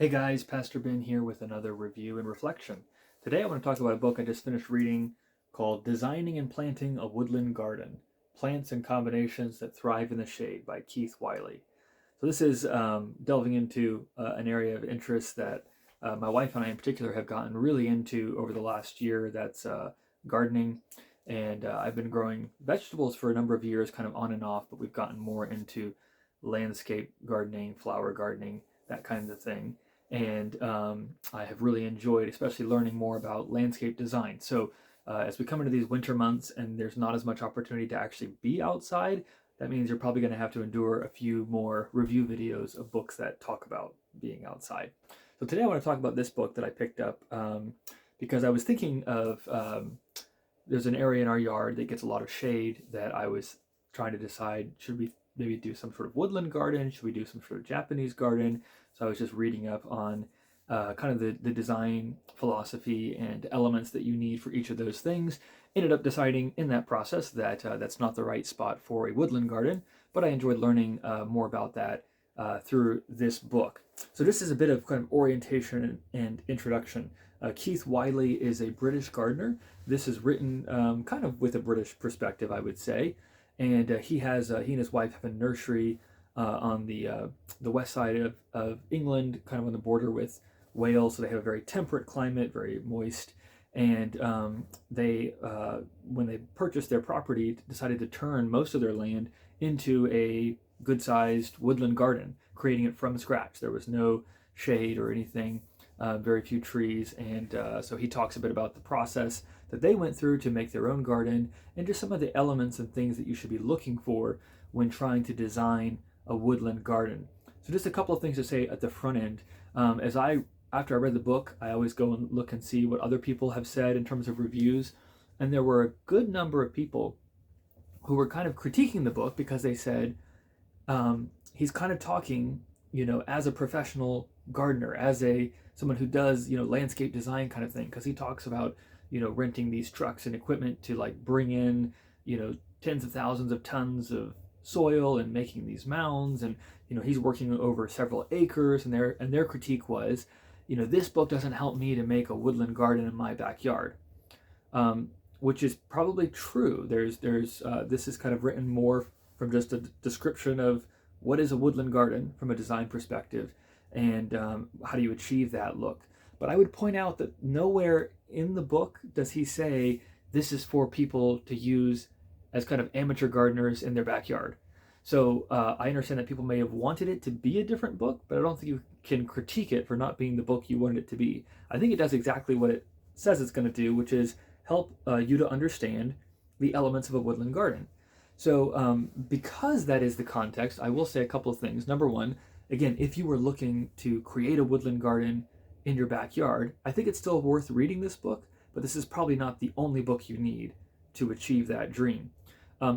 Hey guys, Pastor Ben here with another review and reflection. Today I want to talk about a book I just finished reading called Designing and Planting a Woodland Garden: Plants and Combinations That Thrive in the Shade by Keith Wiley. So this is delving into an area of interest that my wife and I in particular have gotten really into over the last year. That's gardening. And I've been growing vegetables for a number of years, kind of on and off, but we've gotten more into landscape gardening, flower gardening, that kind of thing. And I have really enjoyed, especially learning more about landscape design. So as we come into these winter months and there's not as much opportunity to actually be outside, that means you're probably going to have to endure a few more review videos of books that talk about being outside. So today I want to talk about this book that I picked up because I was thinking of there's an area in our yard that gets a lot of shade that I was trying to decide, should we maybe do some sort of woodland garden? Should we do some sort of Japanese garden? So I was just reading up on kind of the design philosophy and elements that you need for each of those things. Ended up deciding in that process that that's not the right spot for a woodland garden, but I enjoyed learning more about that through this book. So this is a bit of kind of orientation and introduction. Keith Wiley is a British gardener. This is written kind of with a British perspective, I would say. And he and his wife have a nursery on the west side of England, kind of on the border with Wales. So they have a very temperate climate, very moist. And they, when they purchased their property, decided to turn most of their land into a good-sized woodland garden, creating it from scratch. There was no shade or anything, very few trees. And so he talks a bit about the process that they went through to make their own garden and just some of the elements and things that you should be looking for when trying to design a woodland garden. So just a couple of things to say at the front end. After I read the book, I always go and look and see what other people have said in terms of reviews. And there were a good number of people who were kind of critiquing the book because they said he's kind of talking, as a professional gardener, as someone who does, landscape design kind of thing, because he talks about, renting these trucks and equipment to like bring in, tens of thousands of tons of soil and making these mounds, and he's working over several acres, and their critique was, this book doesn't help me to make a woodland garden in my backyard, which is probably true. This is kind of written more from just a description of what is a woodland garden from a design perspective, and how do you achieve that look. But I would point out that nowhere in the book does he say this is for people to use as kind of amateur gardeners in their backyard. So I understand that people may have wanted it to be a different book, but I don't think you can critique it for not being the book you wanted it to be. I think it does exactly what it says it's going to do, which is help you to understand the elements of a woodland garden. So because that is the context, I will say a couple of things. Number one, again, if you were looking to create a woodland garden in your backyard, I think it's still worth reading this book, but this is probably not the only book you need to achieve that dream.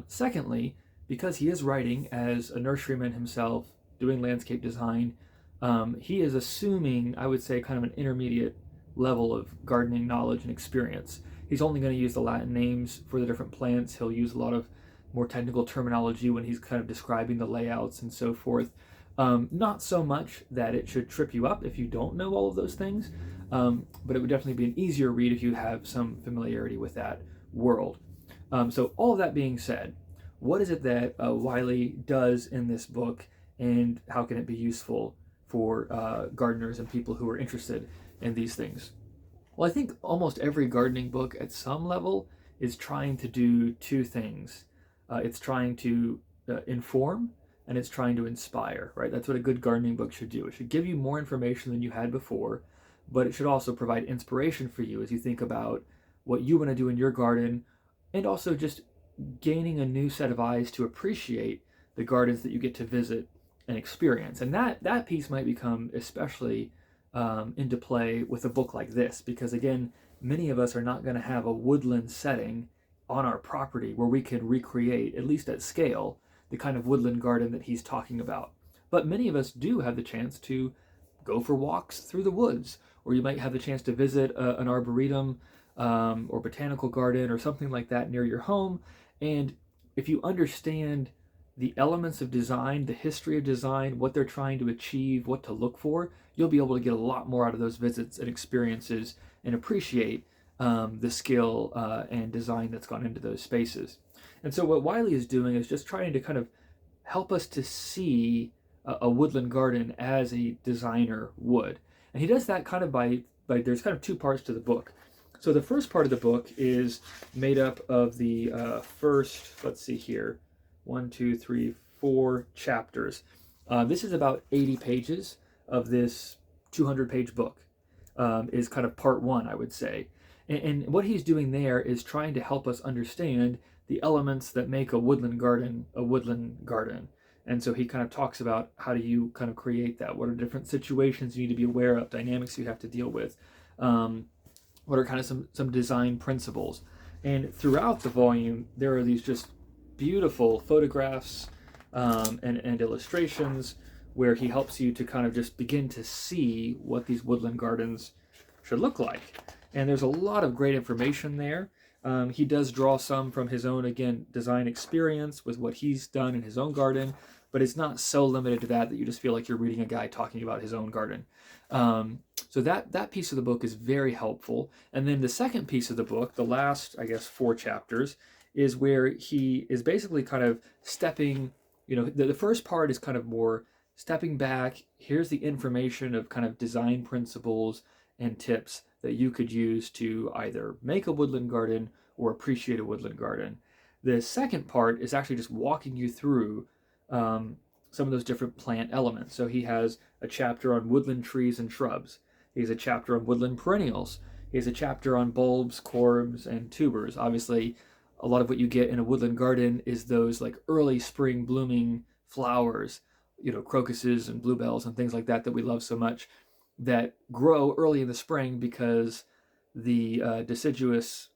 Secondly, because he is writing as a nurseryman himself, doing landscape design, he is assuming, I would say, kind of an intermediate level of gardening knowledge and experience. He's only going to use the Latin names for the different plants. He'll use a lot of more technical terminology when he's kind of describing the layouts and so forth. Not so much that it should trip you up if you don't know all of those things, but it would definitely be an easier read if you have some familiarity with that world. So all of that being said, what is it that Wiley does in this book, and how can it be useful for gardeners and people who are interested in these things? Well, I think almost every gardening book at some level is trying to do two things. It's trying to inform, and it's trying to inspire, right? That's what a good gardening book should do. It should give you more information than you had before, but it should also provide inspiration for you as you think about what you want to do in your garden, and also just gaining a new set of eyes to appreciate the gardens that you get to visit and experience. And that piece might become especially into play with a book like this, because again, many of us are not going to have a woodland setting on our property where we can recreate, at least at scale, the kind of woodland garden that he's talking about. But many of us do have the chance to go for walks through the woods, or you might have the chance to visit an arboretum or botanical garden or something like that near your home. And if you understand the elements of design, the history of design, what they're trying to achieve, what to look for, you'll be able to get a lot more out of those visits and experiences and appreciate the skill and design that's gone into those spaces. And so what Wiley is doing is just trying to kind of help us to see a woodland garden as a designer would. And he does that kind of by there's kind of two parts to the book. So the first part of the book is made up of the first, let's see here, 4 chapters. This is about 80 pages of this 200-page book, is kind of part one, I would say. And what he's doing there is trying to help us understand the elements that make a woodland garden a woodland garden. And so he kind of talks about how do you kind of create that? What are different situations you need to be aware of, dynamics you have to deal with? What are kind of some design principles? And throughout the volume, there are these just beautiful photographs and illustrations where he helps you to kind of just begin to see what these woodland gardens should look like. And there's a lot of great information there. He does draw some from his own, again, design experience with what he's done in his own garden, but it's not so limited to that you just feel like you're reading a guy talking about his own garden. So that piece of the book is very helpful. And then the second piece of the book, the last, I guess, 4 chapters, is where he is basically kind of stepping, the first part is kind of more stepping back. Here's the information of kind of design principles and tips that you could use to either make a woodland garden or appreciate a woodland garden. The second part is actually just walking you through some of those different plant elements. So he has a chapter on woodland trees and shrubs. He has a chapter on woodland perennials. He has a chapter on bulbs, corbs, and tubers. Obviously, a lot of what you get in a woodland garden is those like early spring blooming flowers, crocuses and bluebells and things like that we love so much, that grow early in the spring because the deciduous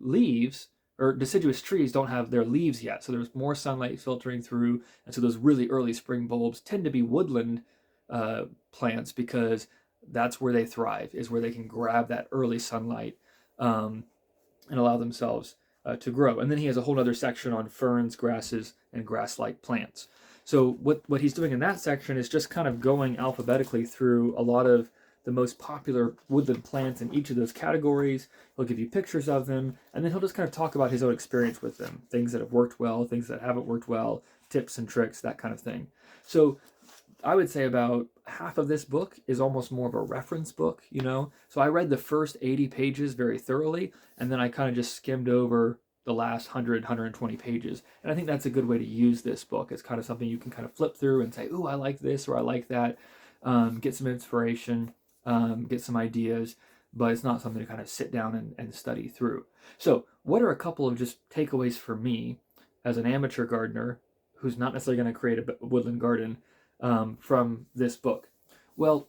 leaves or deciduous trees don't have their leaves yet. So there's more sunlight filtering through. And so those really early spring bulbs tend to be woodland plants because that's where they thrive, is where they can grab that early sunlight and allow themselves to grow. And then he has a whole other section on ferns, grasses, and grass-like plants. So what he's doing in that section is just kind of going alphabetically through a lot of the most popular woodland plants in each of those categories. He'll give you pictures of them, and then he'll just kind of talk about his own experience with them, things that have worked well, things that haven't worked well, tips and tricks, that kind of thing. So I would say about half of this book is almost more of a reference book, So I read the first 80 pages very thoroughly, and then I kind of just skimmed over the last 120 pages. And I think that's a good way to use this book. It's kind of something you can kind of flip through and say, ooh, I like this or I like that, get some inspiration, get some ideas, but it's not something to kind of sit down and study through. So what are a couple of just takeaways for me as an amateur gardener who's not necessarily going to create a woodland garden from this book? Well,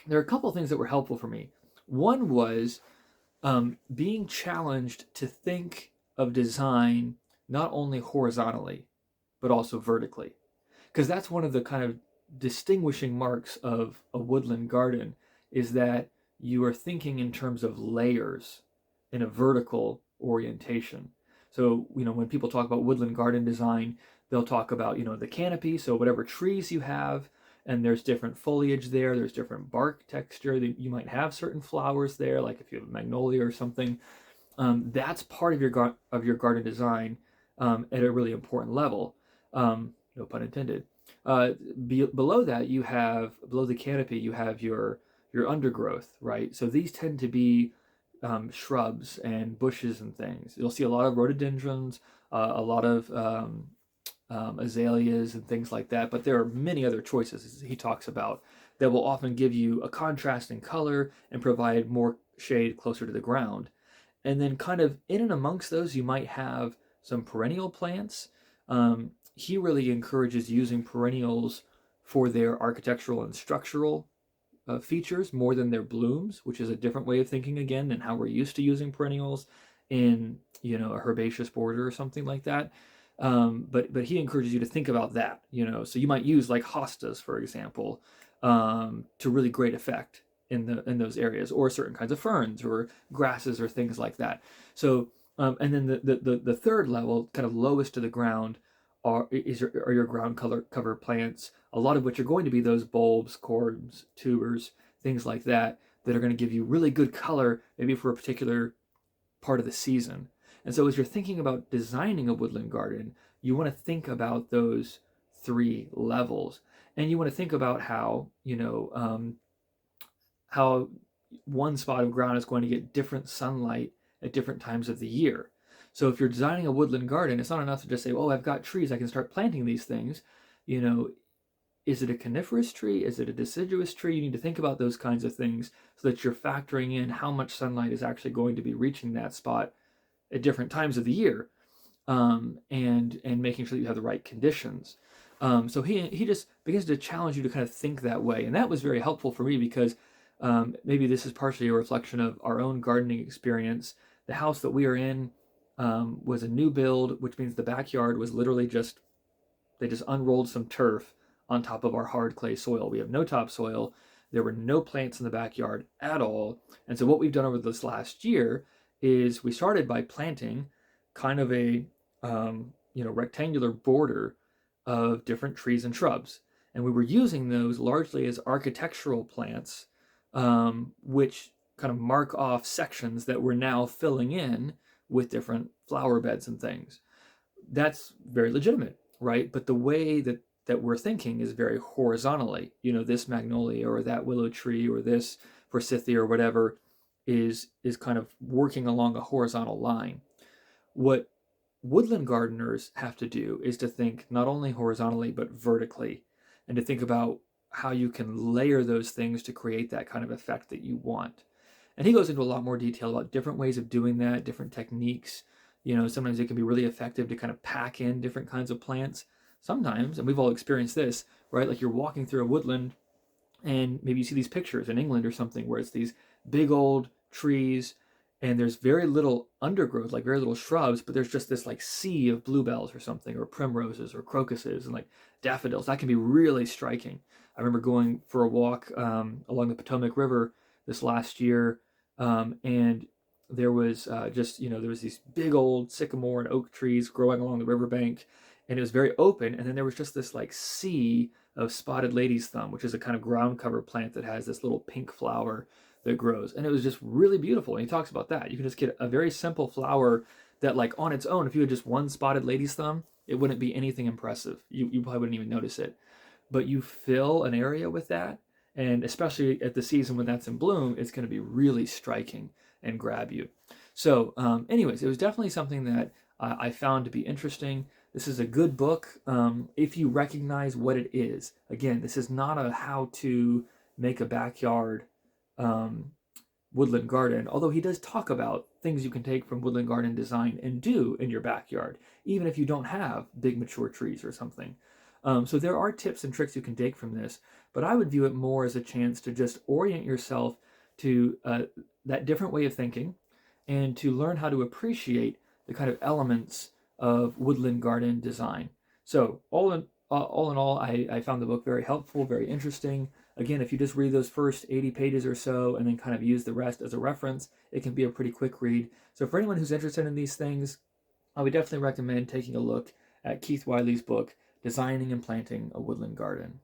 there are a couple of things that were helpful for me. One was being challenged to think of design not only horizontally, but also vertically. Because that's one of the kind of distinguishing marks of a woodland garden, is that you are thinking in terms of layers in a vertical orientation. So, when people talk about woodland garden design, they'll talk about, the canopy, so whatever trees you have, and there's different foliage there's different bark texture, you might have certain flowers there, like if you have a magnolia or something. That's part of your garden design at a really important level. No pun intended. Below that, below the canopy, you have your undergrowth, right? So these tend to be shrubs and bushes and things. You'll see a lot of rhododendrons, a lot of azaleas and things like that, but there are many other choices he talks about that will often give you a contrast in color and provide more shade closer to the ground. And then kind of in and amongst those, you might have some perennial plants. He really encourages using perennials for their architectural and structural features more than their blooms, which is a different way of thinking again than how we're used to using perennials in, a herbaceous border or something like that. But he encourages you to think about that, so you might use like hostas, for example, to really great effect in those areas, or certain kinds of ferns or grasses or things like that. So and then the third level, kind of lowest to the ground, are your ground cover plants, a lot of which are going to be those bulbs, corbs, tubers, things like that, that are going to give you really good color, maybe for a particular part of the season. And so as you're thinking about designing a woodland garden, you want to think about those three levels. And you want to think about how, how one spot of ground is going to get different sunlight at different times of the year. So if you're designing a woodland garden, it's not enough to just say, oh, I've got trees, I can start planting these things. You know, is it a coniferous tree? Is it a deciduous tree? You need to think about those kinds of things so that you're factoring in how much sunlight is actually going to be reaching that spot at different times of the year, and making sure that you have the right conditions. So he just begins to challenge you to kind of think that way, and that was very helpful for me because maybe this is partially a reflection of our own gardening experience. The house that we are in was a new build, which means the backyard was literally they just unrolled some turf on top of our hard clay soil. We have no topsoil. There were no plants in the backyard at all. And so what we've done over this last year is we started by planting kind of a rectangular border of different trees and shrubs. And we were using those largely as architectural plants, which kind of mark off sections that we're now filling in with different flower beds and things. That's very legitimate, right? But the way that we're thinking is very horizontally. This magnolia or that willow tree or this forsythia or whatever is kind of working along a horizontal line. What woodland gardeners have to do is to think not only horizontally but vertically, and to think about how you can layer those things to create that kind of effect that you want. And he goes into a lot more detail about different ways of doing that, different techniques. Sometimes it can be really effective to kind of pack in different kinds of plants. Sometimes, and we've all experienced this, right? Like you're walking through a woodland and maybe you see these pictures in England or something where it's these big old trees and there's very little undergrowth, like very little shrubs, but there's just this like sea of bluebells or something, or primroses or crocuses and like daffodils. That can be really striking. I remember going for a walk along the Potomac River this last year, and there was there was these big old sycamore and oak trees growing along the riverbank, and it was very open, and then there was just this like sea of spotted lady's thumb, which is a kind of ground cover plant that has this little pink flower that grows, and it was just really beautiful. And he talks about that. You can just get a very simple flower that, like, on its own, if you had just one spotted lady's thumb, it wouldn't be anything impressive. You probably wouldn't even notice it. But you fill an area with that, and especially at the season when that's in bloom, it's going to be really striking and grab you. So anyways, it was definitely something that I found to be interesting. This is a good book if you recognize what it is. Again, this is not a how to make a backyard woodland garden, although he does talk about things you can take from woodland garden design and do in your backyard, even if you don't have big mature trees or something. So there are tips and tricks you can take from this, but I would view it more as a chance to just orient yourself to that different way of thinking and to learn how to appreciate the kind of elements of woodland garden design. So all in all, I found the book very helpful, very interesting. Again, if you just read those first 80 pages or so and then kind of use the rest as a reference, it can be a pretty quick read. So for anyone who's interested in these things, I would definitely recommend taking a look at Keith Wiley's book, Designing and Planting a Woodland Garden.